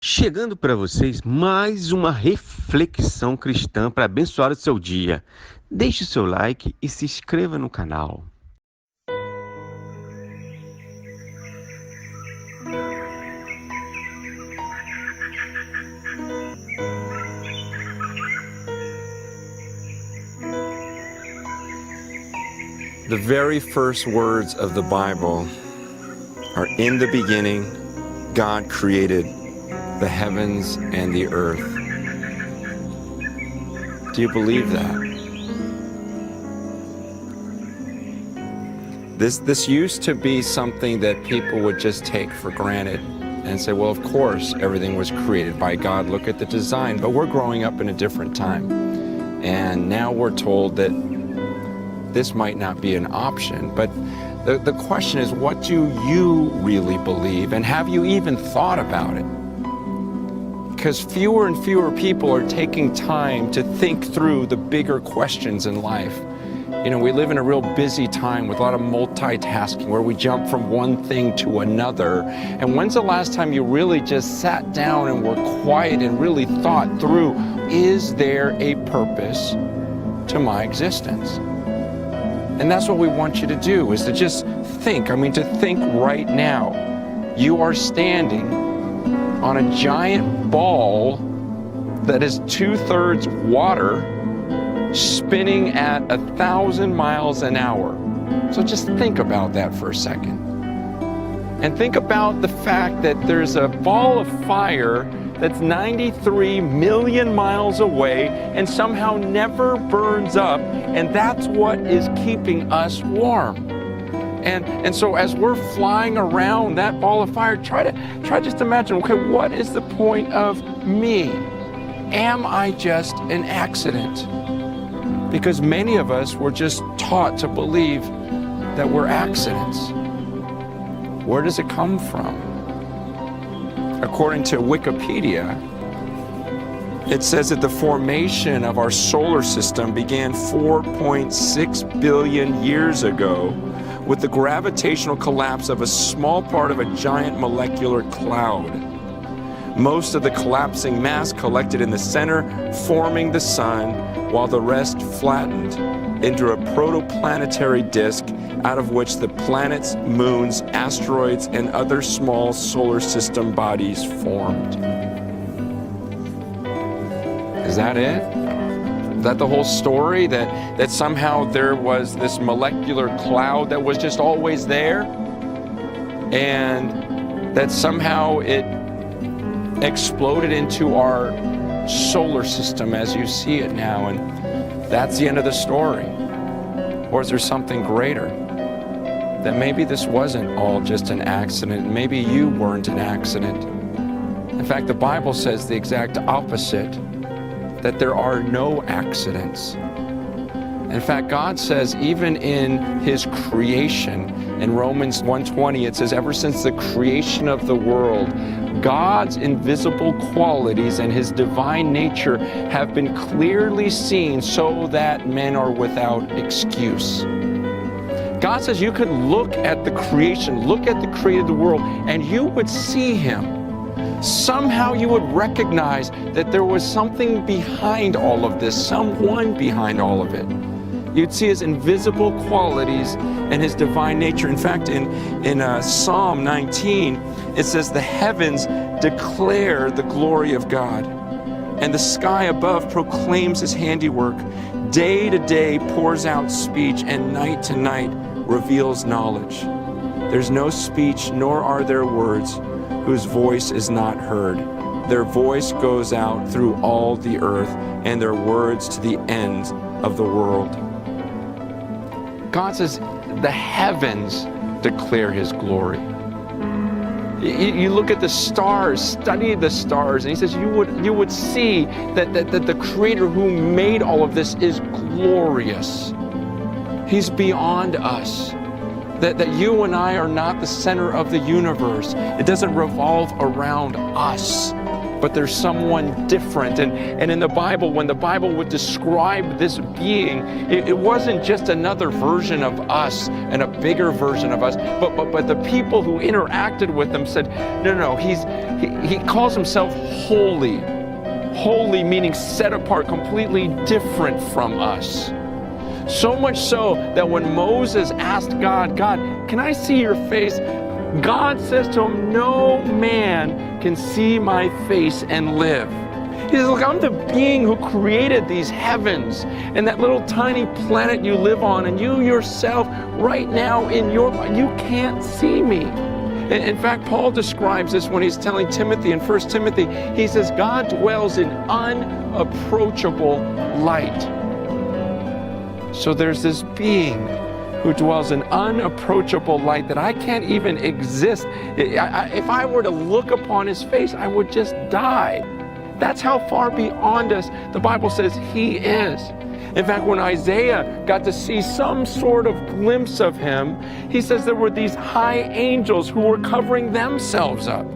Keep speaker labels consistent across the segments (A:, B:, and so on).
A: Chegando para vocês mais uma reflexão cristã para abençoar o seu dia. Deixe o seu like e se inscreva no canal.
B: The very first words of the Bible are, "In the beginning, God created the heavens and the earth." Do you believe that? This used to be something that people would just take for granted and say, well, of course, everything was created by God. Look at the design. But we're growing up in a different time. And now we're told that this might not be an option. But the question is, what do you really believe? And have you even thought about it? Because fewer and fewer people are taking time to think through the bigger questions in life. You know, we live in a real busy time with a lot of multitasking where we jump from one thing to another. And when's the last time you really just sat down and were quiet and really thought through, is there a purpose to my existence? And that's what we want you to do, is to just think. To think right now. You are standing on a giant ball that is 2/3 water, spinning at 1,000 miles an hour. So just think about that for a second. And think about the fact that there's a ball of fire that's 93 million miles away and somehow never burns up, and that's what is keeping us warm. And so as we're flying around that ball of fire, try just imagine, okay, what is the point of me? Am I just an accident? Because many of us were just taught to believe that we're accidents. Where does it come from? According to Wikipedia, it says that the formation of our solar system began 4.6 billion years ago with the gravitational collapse of a small part of a giant molecular cloud. Most of the collapsing mass collected in the center, forming the sun, while the rest flattened into a protoplanetary disk out of which the planets, moons, asteroids, and other small solar system bodies formed. Is that it? Is that the whole story? That somehow there was this molecular cloud that was just always there? And that somehow it exploded into our solar system as you see it now, and that's the end of the story? Or is there something greater? That maybe this wasn't all just an accident, maybe you weren't an accident. In fact, the Bible says the exact opposite, that there are no accidents. In fact, God says even in His creation, in Romans 1:20, it says, ever since the creation of the world, God's invisible qualities and His divine nature have been clearly seen so that men are without excuse. God says you could look at the creation, look at the created world, and you would see Him. Somehow you would recognize that there was something behind all of this, someone behind all of it. You'd see His invisible qualities and His divine nature. In fact, in Psalm 19, it says, the heavens declare the glory of God, and the sky above proclaims His handiwork. Day to day pours out speech, and night to night reveals knowledge. There's no speech, nor are there words, whose voice is not heard. Their voice goes out through all the earth, and their words to the ends of the world. God says the heavens declare His glory. You look at the stars, study the stars, and He says you would see that the Creator who made all of this is glorious. He's beyond us. That you and I are not the center of the universe. It doesn't revolve around us. but there's someone different. And in the Bible, when the Bible would describe this being, it wasn't just another version of us and a bigger version of us, but the people who interacted with him said, no, he calls himself holy. Holy meaning set apart, completely different from us. So much so that when Moses asked God, can I see your face? God says to him, no man can see my face and live. He says, look, I'm the being who created these heavens and that little tiny planet you live on, and you yourself right now you can't see me. In fact, Paul describes this when he's telling Timothy in 1 Timothy. He says, God dwells in unapproachable light. So there's this being who dwells in unapproachable light that I can't even exist. If I were to look upon his face, I would just die. That's how far beyond us the Bible says he is. In fact, when Isaiah got to see some sort of glimpse of him, he says there were these high angels who were covering themselves up.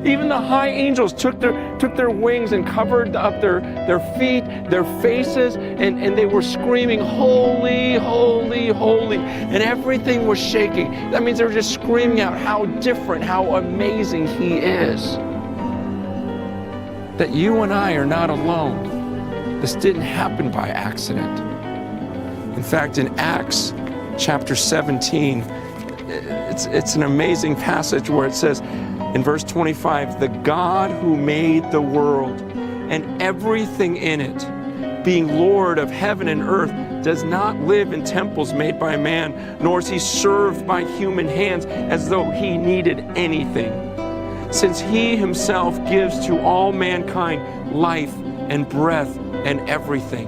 B: Even the high angels took their wings and covered up their feet, their faces, and they were screaming, holy, holy, holy. And everything was shaking. That means they were just screaming out how different, how amazing he is. That you and I are not alone. This didn't happen by accident. In fact, in Acts chapter 17, it's an amazing passage where it says, in verse 25, the God who made the world and everything in it, being Lord of heaven and earth, does not live in temples made by man, nor is he served by human hands as though he needed anything, since he himself gives to all mankind life and breath and everything.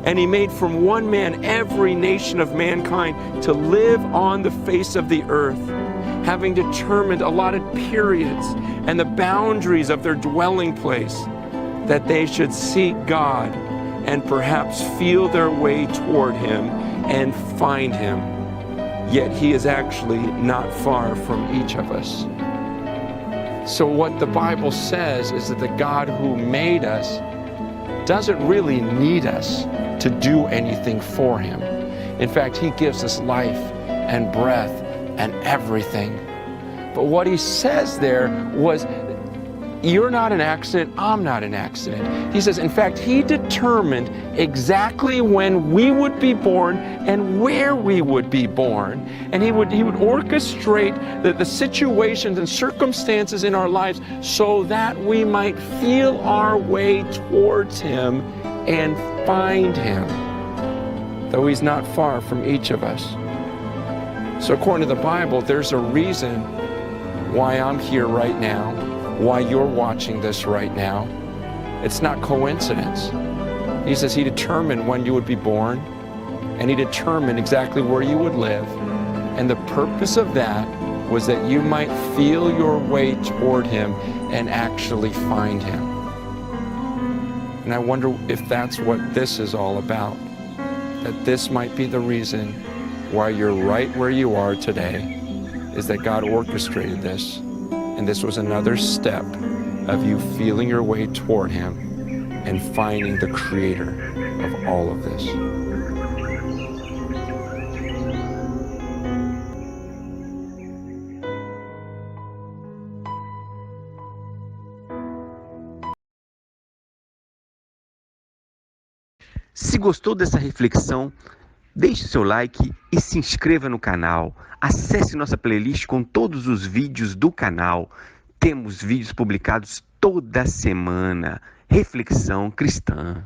B: And he made from one man every nation of mankind to live on the face of the earth, having determined allotted periods and the boundaries of their dwelling place, that they should seek God and perhaps feel their way toward him and find him. Yet he is actually not far from each of us. So what the Bible says is that the God who made us doesn't really need us to do anything for him. In fact, he gives us life and breath and everything. But what he says there was, you're not an accident, I'm not an accident. He says, in fact, he determined exactly when we would be born and where we would be born. And he would orchestrate the situations and circumstances in our lives so that we might feel our way towards him and find him, though he's not far from each of us. So according to the Bible, there's a reason why I'm here right now, why you're watching this right now. It's not coincidence. He says he determined when you would be born, and he determined exactly where you would live. And the purpose of that was that you might feel your way toward him and actually find him. And I wonder if that's what this is all about, that this might be the reason why you're right where you are today, is that God orchestrated this, and this was another step of you feeling your way toward him and finding the creator of all of this.
A: Se gostou dessa reflexão, deixe seu like e se inscreva no canal. Acesse nossa playlist com todos os vídeos do canal. Temos vídeos publicados toda semana. Reflexão cristã.